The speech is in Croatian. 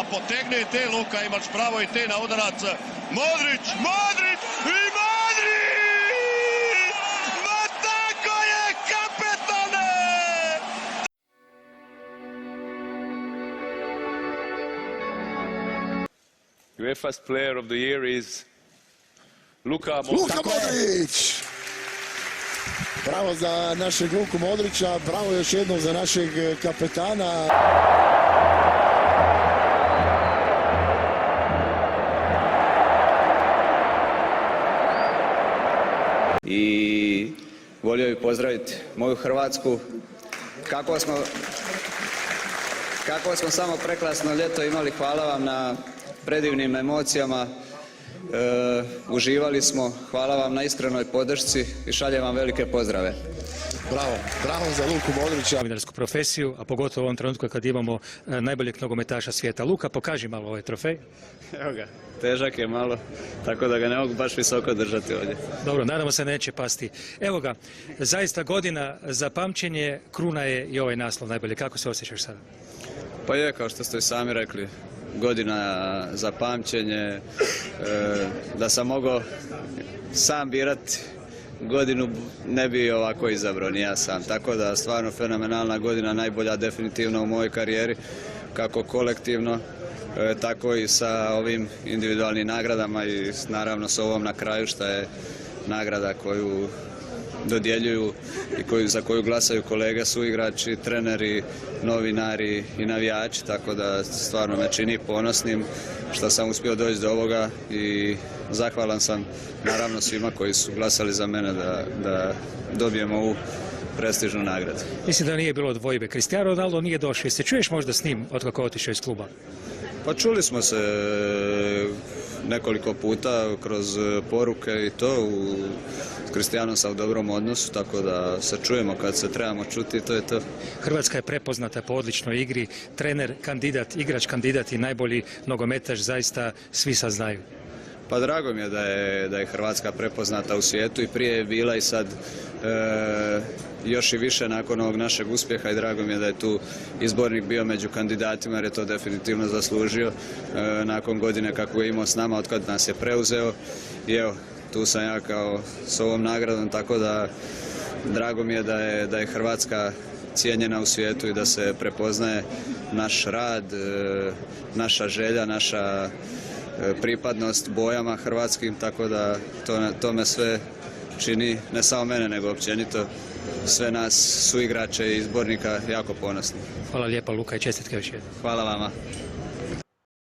Pa potegne te Luka, imaš pravo i te na udarac. Modrić, Modrić i Modrić! Ma tako je, kapetane! UEFA's Player of the Year is Luka Modrić! Bravo za našeg Luku Modrića, bravo još jednom za našeg kapetana. I volio bih pozdraviti moju Hrvatsku. Kako smo samo prekrasno ljeto imali, hvala vam na predivnim emocijama. Uživali smo, hvala vam na iskrenoj podršci i šaljem vam velike pozdrave. Bravo, bravo za Luku Modrića. Novinarsku profesiju, a pogotovo u ovom trenutku kad imamo najboljeg nogometaša svijeta. Luka, pokaži malo ovaj trofej. Evo ga, težak je malo, tako da ga ne mogu baš visoko držati ovdje. Dobro, nadamo se neće pasti. Evo ga, zaista godina za pamćenje, kruna je i ovaj naslov najbolje. Kako se osjećaš sada? Pa je, kao što ste i sami rekli, godina za pamćenje, da sam mogao sam birati godinu ne bi ovako izabrao, ni ja sam. Tako da stvarno fenomenalna godina, najbolja definitivno u mojoj karijeri, kako kolektivno, tako i sa ovim individualnim nagradama i naravno s ovom na kraju što je nagrada koju dodjeljuju i za koju glasaju kolege, suigrači, treneri, novinari i navijači, tako da stvarno me čini ponosnim što sam uspio doći do ovoga i zahvalan sam naravno svima koji su glasali za mene da dobijemo ovu prestižnu nagradu. Mislim da nije bilo dvojbe. Cristiano Ronaldo nije došao. Jesi čuješ možda s njim od kako je otišao iz kluba? Pa čuli smo se nekoliko puta kroz poruke i to. S Cristianom sam u dobrom odnosu, tako da se čujemo kad se trebamo čuti i to je to. Hrvatska je prepoznata po odličnoj igri. Trener, kandidat, igrač kandidat i najbolji nogometaš, zaista svi sad znaju. Pa drago mi je da je Hrvatska prepoznata u svijetu i prije je bila i sad još i više nakon ovog našeg uspjeha i drago mi je da je tu izbornik bio među kandidatima jer je to definitivno zaslužio nakon godine kako je imao s nama otkad nas je preuzeo i evo tu sam ja kao s ovom nagradom, tako da drago mi je da je Hrvatska cijenjena u svijetu i da se prepoznaje naš rad, naša želja, naša pripadnost bojama hrvatskim, tako da to me sve čini, ne samo mene, nego općenito sve nas suigrače i izbornika jako ponosni. Hvala lijepa Luka i čestitke još jednom. Hvala vama.